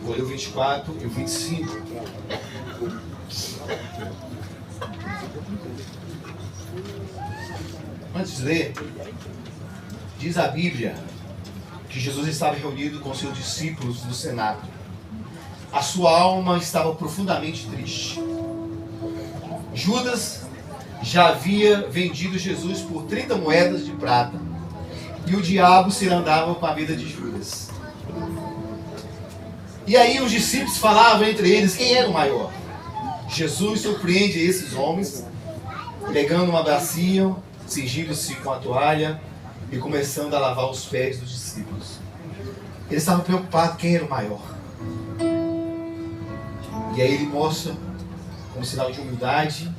Vou ler o 24 e o 25. Antes de ler, diz a Bíblia que Jesus estava reunido com seus discípulos no cenáculo. A sua alma estava profundamente triste. Judas já havia vendido Jesus por 30 moedas de prata. E o diabo se andava com a vida de Judas. E aí os discípulos falavam entre eles quem era o maior. Jesus surpreende esses homens, pegando uma bacia, cingindo-se com a toalha e começando a lavar os pés dos discípulos. Eles estavam preocupados quem era o maior. E aí ele mostra, como sinal de humildade,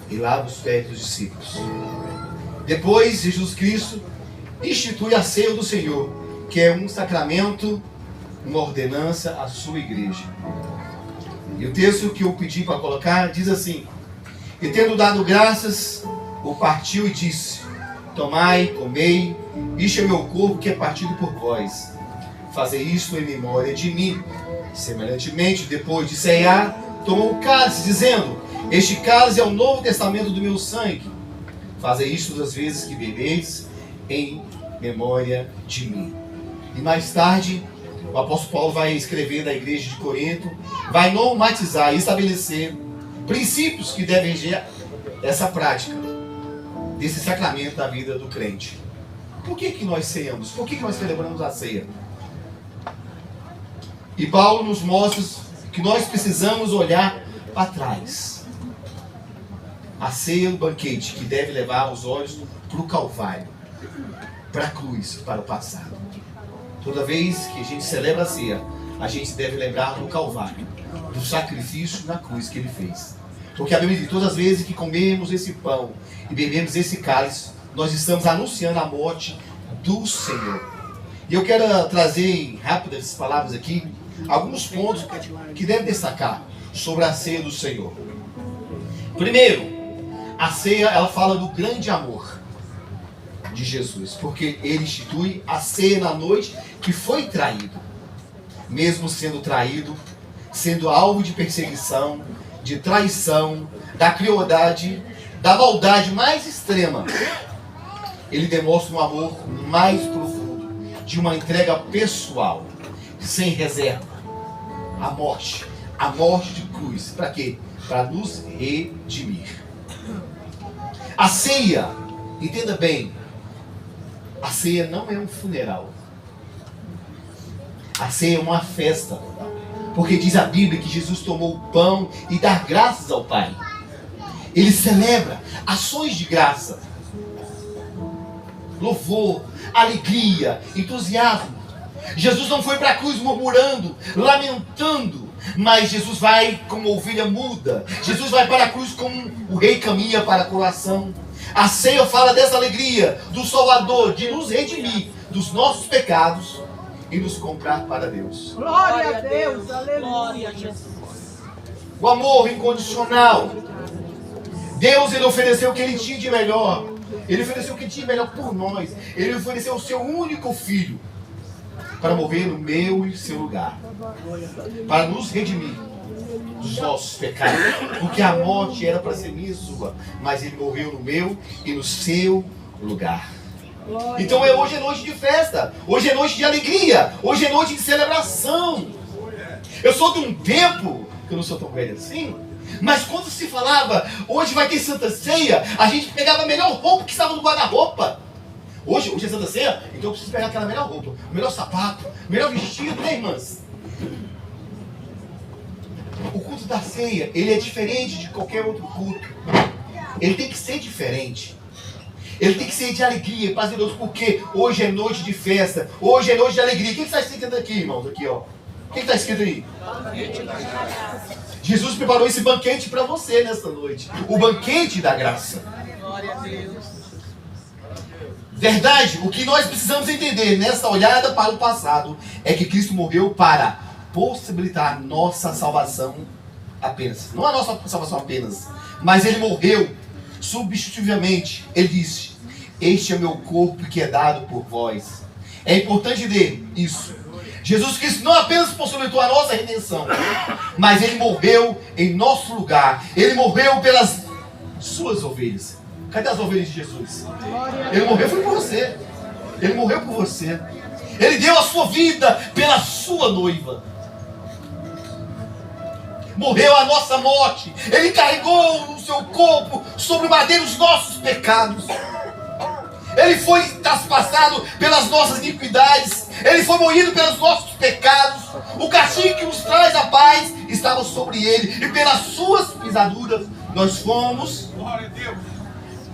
e lava os pés dos discípulos. Depois, Jesus Cristo institui a ceia do Senhor, que é um sacramento, uma ordenança à sua igreja. E o texto que eu pedi para colocar diz assim: e tendo dado graças, o partiu e disse: tomai, comei, isto é meu corpo que é partido por vós. Fazei isto em memória de mim. Semelhantemente, depois de ceiar, tomou o cálice, dizendo: este cálice é o novo testamento do meu sangue. Fazei isto das vezes que bebeis, em memória de mim. E mais tarde, o apóstolo Paulo vai escrever da igreja de Corinto, vai normatizar e estabelecer princípios que devem reger essa prática, desse sacramento da vida do crente. Por que nós ceiamos? Por que nós celebramos a ceia? E Paulo nos mostra que nós precisamos olhar para trás. A ceia do banquete que deve levar os olhos para o Calvário, para a cruz, para o passado. Toda vez que a gente celebra a ceia, a gente deve lembrar do Calvário, do sacrifício na cruz que ele fez. Porque a Bíblia diz: todas as vezes que comemos esse pão e bebemos esse cálice, nós estamos anunciando a morte do Senhor. E eu quero trazer em rápidas palavras aqui alguns pontos que devem destacar sobre a ceia do Senhor. Primeiro, a ceia, ela fala do grande amor de Jesus, porque ele institui a ceia na noite que foi traído. Mesmo sendo traído, sendo alvo de perseguição, de traição, da crueldade, da maldade mais extrema, ele demonstra um amor mais profundo, de uma entrega pessoal, sem reserva. A morte de cruz, para quê? Para nos redimir. A ceia, entenda bem, a ceia não é um funeral. A ceia é uma festa. Porque diz a Bíblia que Jesus tomou o pão e dá graças ao Pai. Ele celebra ações de graça. Louvor, alegria, entusiasmo. Jesus não foi para a cruz murmurando, lamentando. Mas Jesus vai como ovelha muda. Jesus vai para a cruz como o rei caminha para a coroação. A ceia fala dessa alegria do Salvador, de nos redimir dos nossos pecados e nos comprar para Deus. Glória a Deus, aleluia. Glória a Jesus. O amor incondicional. Deus, ele ofereceu o que ele tinha de melhor. Ele ofereceu o que tinha de melhor por nós. Ele ofereceu o seu único filho para morrer no meu e seu lugar, para nos redimir dos nossos pecados, porque a morte era para ser minha e sua, mas ele morreu no meu e no seu lugar. Então hoje é noite de festa, hoje é noite de alegria, hoje é noite de celebração. Eu sou de um tempo, que eu não sou tão velho assim, mas quando se falava, hoje vai ter Santa Ceia, a gente pegava a melhor roupa que estava no guarda-roupa. Hoje é Santa Ceia, então eu preciso pegar aquela melhor roupa, o melhor sapato, o melhor vestido, né, irmãs? O culto da ceia, ele é diferente de qualquer outro culto. Ele tem que ser diferente. Ele tem que ser de alegria, paz de Deus, porque hoje é noite de festa, hoje é noite de alegria. O que está escrito aqui, irmãos? Aqui, ó. O que está escrito aí? Jesus preparou esse banquete para você nesta noite. O banquete da graça. Glória a Deus. Verdade, o que nós precisamos entender nessa olhada para o passado é que Cristo morreu para possibilitar nossa salvação apenas. Não a nossa salvação apenas, mas ele morreu substitutivamente. Ele disse: este é meu corpo que é dado por vós. É importante ler isso. Jesus Cristo não apenas possibilitou a nossa redenção, mas Ele morreu em nosso lugar. Ele morreu pelas suas ovelhas. Cadê as ovelhas de Jesus? Ele morreu foi por você. Ele morreu por você. Ele deu a sua vida pela sua noiva. Morreu a nossa morte. Ele carregou no seu corpo sobre o madeiro os nossos pecados. Ele foi traspassado pelas nossas iniquidades. Ele foi moído pelos nossos pecados. O castigo que nos traz a paz estava sobre ele. E pelas suas pisaduras nós fomos.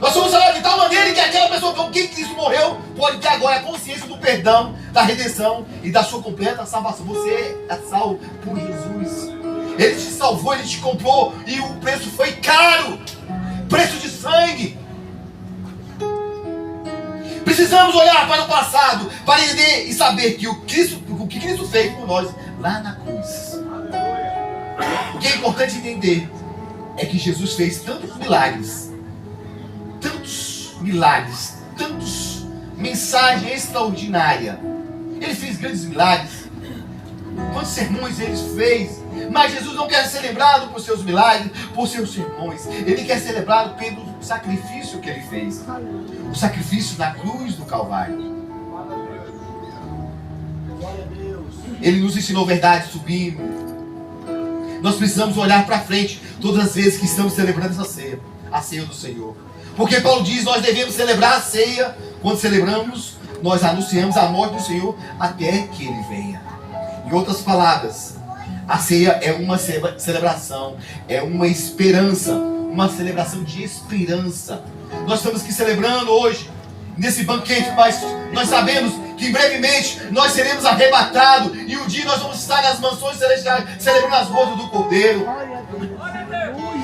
Nós somos salvos de tal maneira que aquela pessoa com quem Cristo morreu pode ter agora a consciência do perdão, da redenção e da sua completa salvação. Você é salvo por Jesus. Ele te salvou, Ele te comprou e o preço foi caro. Preço de sangue. Precisamos olhar para o passado para entender e saber que o que Cristo fez por nós lá na cruz. O que é importante entender é que Jesus fez tantos milagres, tantos mensagem extraordinária. Ele fez grandes milagres. Quantos sermões Ele fez? Mas Jesus não quer ser lembrado por seus milagres, por seus sermões. Ele quer ser lembrado pelo sacrifício que Ele fez. O sacrifício na cruz do Calvário. Ele nos ensinou verdade sublime. Nós precisamos olhar para frente todas as vezes que estamos celebrando essa ceia, a ceia do Senhor. Porque Paulo diz, nós devemos celebrar a ceia. Quando celebramos, nós anunciamos a morte do Senhor até que Ele venha. Em outras palavras, a ceia é uma celebração, é uma esperança, uma celebração de esperança. Nós estamos aqui celebrando hoje, nesse banquete, mas nós sabemos que brevemente nós seremos arrebatados e um dia nós vamos estar nas mansões celestiais celebrando as bodas do Cordeiro.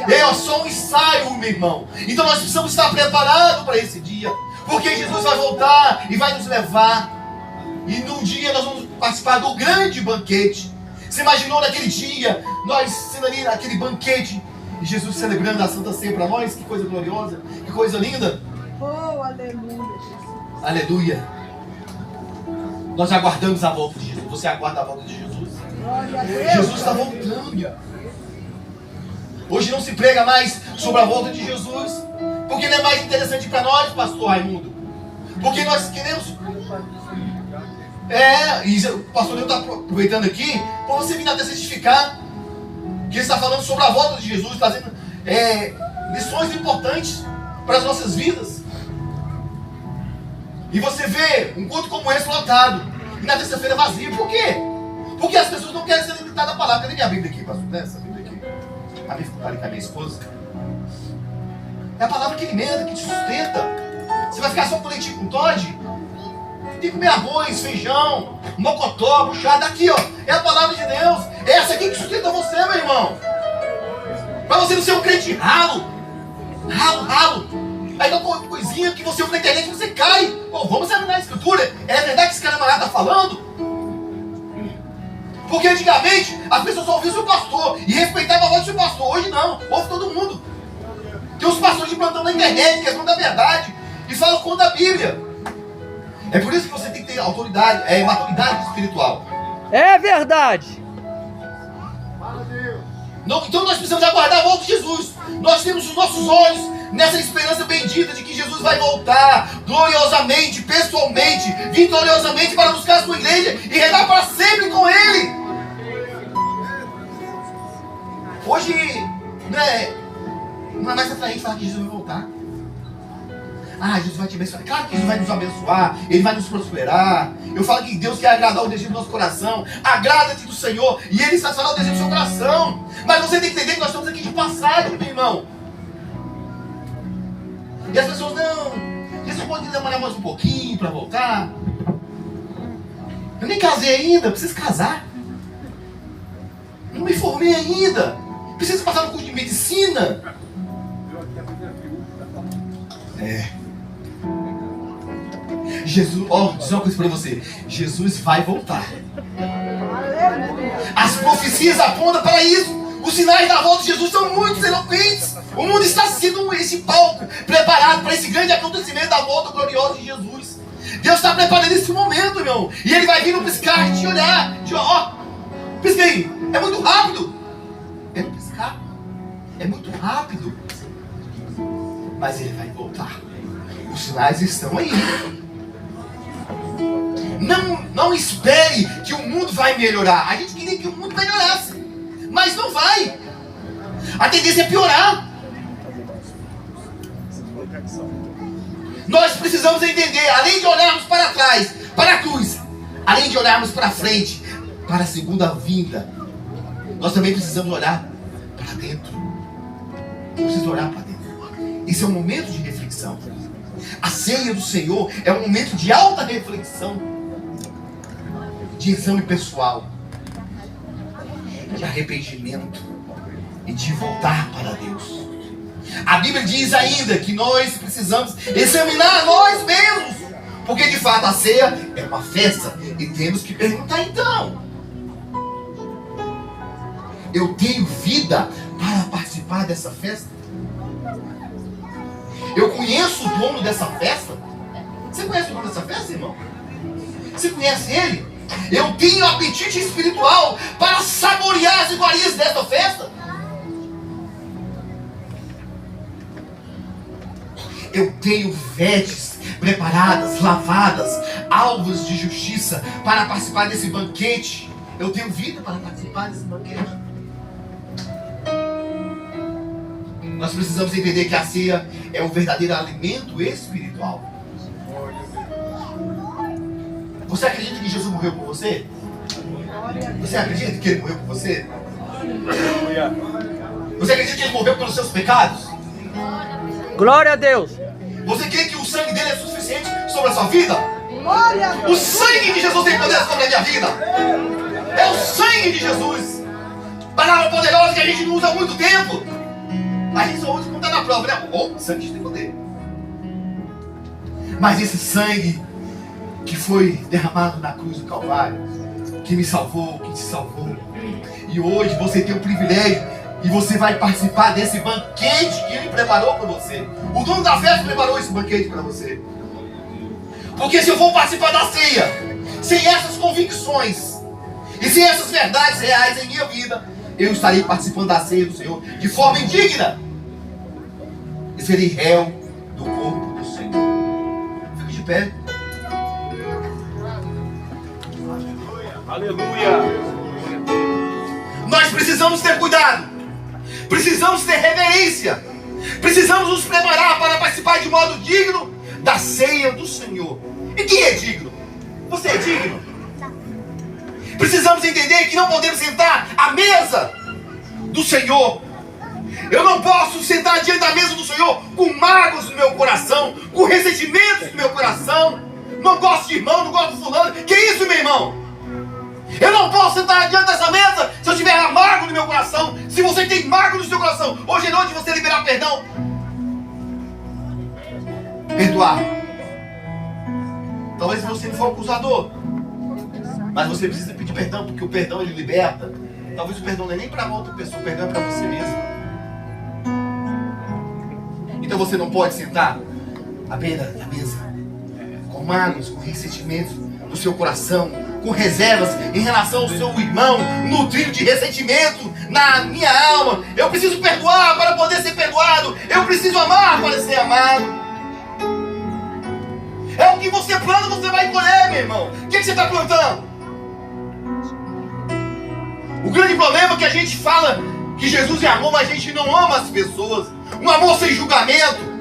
É só um ensaio, meu irmão. Então nós precisamos estar preparados para esse dia, porque Jesus vai voltar e vai nos levar. E num dia nós vamos participar do grande banquete. Você imaginou naquele dia, nós sendo ali naquele banquete, e Jesus celebrando a Santa Ceia para nós? Que coisa gloriosa, que coisa linda. Oh, aleluia, Jesus. Aleluia. Nós aguardamos a volta de Jesus. Você aguarda a volta de Jesus? Glória a Deus. Jesus está voltando. Hoje não se prega mais sobre a volta de Jesus, porque não é mais interessante para nós, pastor Raimundo. Porque nós queremos... e o pastor Leandro está aproveitando aqui para você vir até certificar que ele está falando sobre a volta de Jesus, trazendo lições importantes para as nossas vidas. E você vê um culto como esse lotado e na terça-feira vazio. Por quê? Porque as pessoas não querem ser limitadas à palavra. Cadê minha Bíblia aqui, pastor? Essa Bíblia aqui. Está ali com a minha esposa. É a palavra que alimenta, que te sustenta. Você vai ficar só com leitinho com Todd? Tem que comer arroz, feijão, mocotó, buchada. Aqui, ó. É a palavra de Deus. É essa aqui que sustenta você, meu irmão. Para você não ser um crente ralo. Aí tem uma coisinha que você ouve na internet e você cai. Pô, vamos examinar a escritura. É verdade que esse camarada está falando? Porque antigamente as pessoas só ouviam o seu pastor e respeitavam a voz do seu pastor. Hoje não, ouve todo mundo. Tem os pastores de plantão na internet que falam da verdade e falam contra a Bíblia. É por isso que você tem que ter autoridade, maturidade espiritual. É verdade. Não, então nós precisamos aguardar a volta de Jesus. Nós temos os nossos olhos nessa esperança bendita de que Jesus vai voltar gloriosamente, pessoalmente, vitoriosamente para buscar a sua igreja e reinar para sempre com Ele. Hoje, não é mais atraente falar que Jesus vai voltar. Jesus vai te abençoar. Claro que Jesus vai nos abençoar, Ele vai nos prosperar. Eu falo que Deus quer agradar o desejo do nosso coração. Agrada-te do Senhor e Ele satisfará o desejo do seu coração. Mas você tem que entender que nós estamos aqui de passagem, meu irmão. E as pessoas, não, Jesus pode demorar mais um pouquinho para voltar. Eu nem casei ainda, preciso casar. Não me formei ainda, preciso passar no curso de medicina. Jesus, diz uma coisa para você. Jesus vai voltar. As profecias apontam para isso. Os sinais da volta de Jesus são muito eloquentes. O mundo está sendo esse palco preparado para esse grande acontecimento da volta gloriosa de Jesus. Deus está preparando esse momento, meu irmão. E Ele vai vir no piscar e te olhar. Ó, pisca aí. É muito rápido. É no piscar. É muito rápido. Mas Ele vai voltar. Os sinais estão aí. Não espere que o mundo vai melhorar. A gente queria que o mundo melhorasse. Mas não vai. A tendência é piorar. Nós precisamos entender, além de olharmos para trás, para a cruz, além de olharmos para frente, para a segunda vinda, nós também precisamos olhar para dentro. Preciso olhar para dentro. Isso é um momento de reflexão. A ceia do Senhor é um momento de alta reflexão, de exame pessoal, de arrependimento e de voltar para Deus. A Bíblia diz ainda que nós precisamos examinar nós mesmos, porque de fato a ceia é uma festa e temos que perguntar então: eu tenho vida para participar dessa festa? Eu conheço o dono dessa festa? Você conhece o dono dessa festa, irmão? Você conhece ele? Eu tenho apetite espiritual para saborear as iguarias dessa festa? Eu tenho vestes preparadas, lavadas, alvos de justiça para participar desse banquete? Eu tenho vida para participar desse banquete? Nós precisamos entender que a ceia é o verdadeiro alimento espiritual. Você acredita que Jesus morreu por você? Você acredita que Ele morreu por você? Você acredita que Ele morreu pelos seus pecados? Glória a Deus. Você crê que o sangue dele é suficiente sobre a sua vida? Glória a Deus. O sangue de Jesus tem poder sobre a minha vida. É o sangue de Jesus. Palavra poderosa que a gente não usa há muito tempo. A gente só usa quando está na prova, né? O sangue tem poder. Mas esse sangue que foi derramado na cruz do Calvário, que me salvou, que te salvou, e hoje você tem o privilégio e você vai participar desse banquete que Ele preparou para você. O dono da festa preparou esse banquete para você. Porque se eu for participar da ceia sem essas convicções e sem essas verdades reais em minha vida, eu estarei participando da ceia do Senhor de forma indigna e serei réu do corpo do Senhor. Fique de pé. Aleluia. Nós precisamos ter cuidado, precisamos ter reverência, precisamos nos preparar para participar de modo digno da ceia do Senhor. E quem é digno? Você é digno? Precisamos entender que não podemos sentar à mesa do Senhor. Eu não posso sentar diante da mesa do Senhor com mágoas no meu coração, com ressentimentos no meu coração. Não gosto de irmão, não gosto de fulano. Que isso, meu irmão? Eu não posso sentar diante dessa mesa se eu tiver amargo no meu coração. Se você tem mágoa no seu coração, hoje é noite de você liberar perdão. Perdoar. Talvez você não for acusador, mas você precisa pedir perdão, porque o perdão ele liberta. Talvez o perdão não é nem para outra pessoa, o perdão é para você mesmo. Então você não pode sentar à beira da mesa com mágoas, com ressentimentos no seu coração, com reservas em relação ao seu irmão, nutrido de ressentimento na minha alma. Eu preciso perdoar para poder ser perdoado. Eu preciso amar para ser amado. É o que você planta, você vai colher, meu irmão. O que você está plantando? O grande problema é que a gente fala que Jesus é amor, mas a gente não ama as pessoas. Um amor sem julgamento.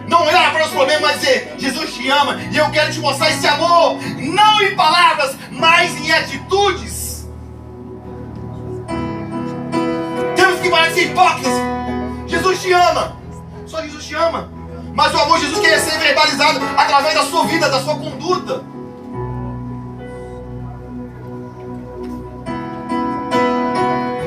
Não olhar para os problemas, mas dizer: Jesus te ama e eu quero te mostrar esse amor, não em palavras, mas em atitudes. Temos que parar de ser hipócritas. Jesus te ama, só Jesus te ama, mas o amor de Jesus quer ser verbalizado através da sua vida, da sua conduta.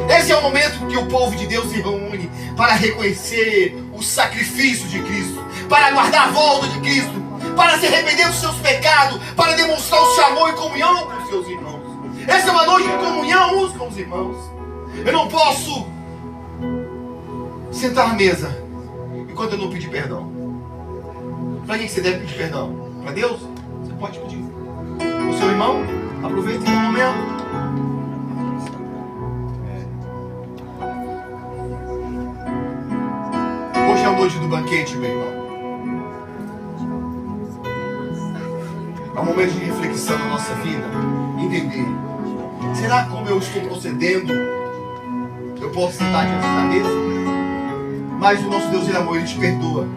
Esse é o momento que o povo de Deus se reúne para reconhecer o sacrifício de Cristo, para guardar a volta de Cristo, para se arrepender dos seus pecados, para demonstrar o seu amor e comunhão com os seus irmãos. Essa é uma noite de comunhão uns com os irmãos. Eu não posso sentar à mesa enquanto eu não pedir perdão. Para quem você deve pedir perdão? para Deus, você pode pedir. O seu irmão, aproveite o momento. Hoje é a noite do banquete, meu irmão. É um momento de reflexão na nossa vida. Entender. Será que como eu estou procedendo, eu posso sentar diante da mesa? Mas o nosso Deus, Ele é amor, Ele te perdoa.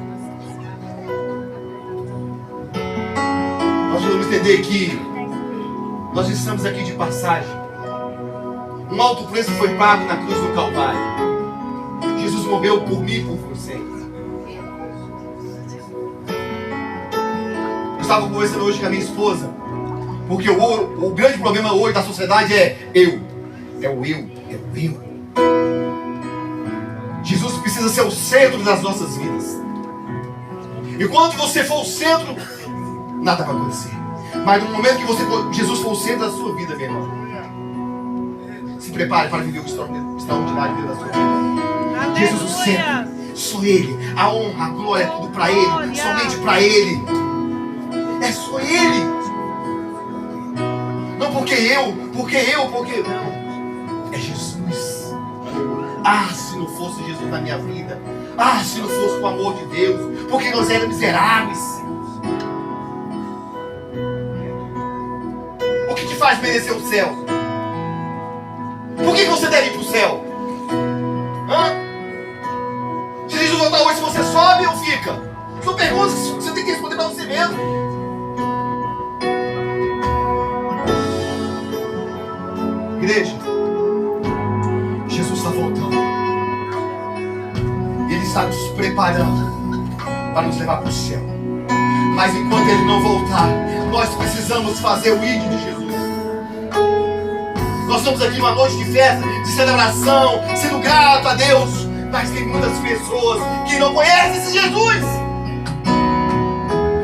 Nós vamos entender que nós estamos aqui de passagem. Um alto preço foi pago na cruz do Calvário. Jesus morreu por mim e por você. Eu estava conversando hoje com a minha esposa, porque o grande problema hoje da sociedade é eu. É o eu. É o eu. Jesus precisa ser o centro das nossas vidas. E quando você for o centro, nada vai acontecer. Mas no momento que Jesus for o centro da sua vida, meu irmão, se prepare para viver o extraordinário da sua vida. Aleluia. Jesus o centro, só Ele. A honra, a glória, é tudo para Ele. Glória. Somente para Ele. É só Ele. Não porque não. É Jesus. Ah, se não fosse Jesus na minha vida. Ah, se não fosse o amor de Deus. Porque nós éramos miseráveis. O que te faz merecer o céu? Por que você deve ir para o céu? Se Jesus voltar hoje, se você sobe ou fica? São perguntas que você tem que responder para você mesmo. Igreja, Jesus está voltando. Ele está nos preparando para nos levar para o céu. Mas enquanto Ele não voltar, nós precisamos fazer o ID de Jesus. Nós estamos aqui numa noite de festa, de celebração, sendo grato a Deus. Mas tem muitas pessoas que não conhecem esse Jesus.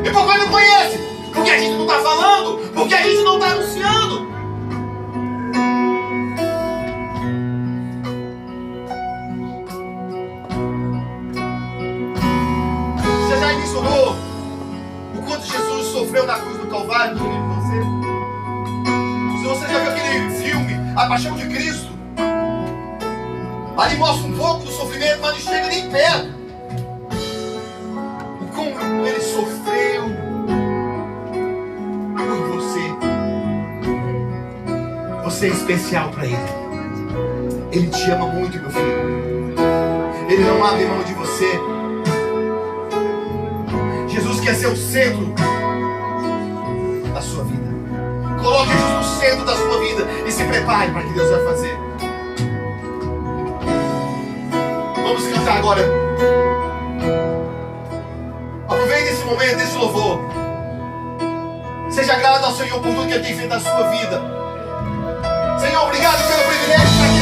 E por que não conhece? Porque a gente não está falando, porque a gente não está anunciando. Você já mencionou o quanto Jesus sofreu na cruz do Calvário por você? Se você já viu aquele filme, A Paixão de Cristo, ali mostra um pouco do sofrimento, mas não chega nem perto. O como Ele sofreu por você. Você é especial para Ele. Ele te ama muito, meu filho. Ele não abre mão de você. Jesus quer ser o centro da sua vida. Coloque Jesus no centro da sua vida e se prepare para o que Deus vai fazer. Vamos cantar agora. Aproveite esse momento, esse louvor. Seja grato ao Senhor por tudo que Ele tem feito na sua vida. Senhor, obrigado pelo privilégio de estar aqui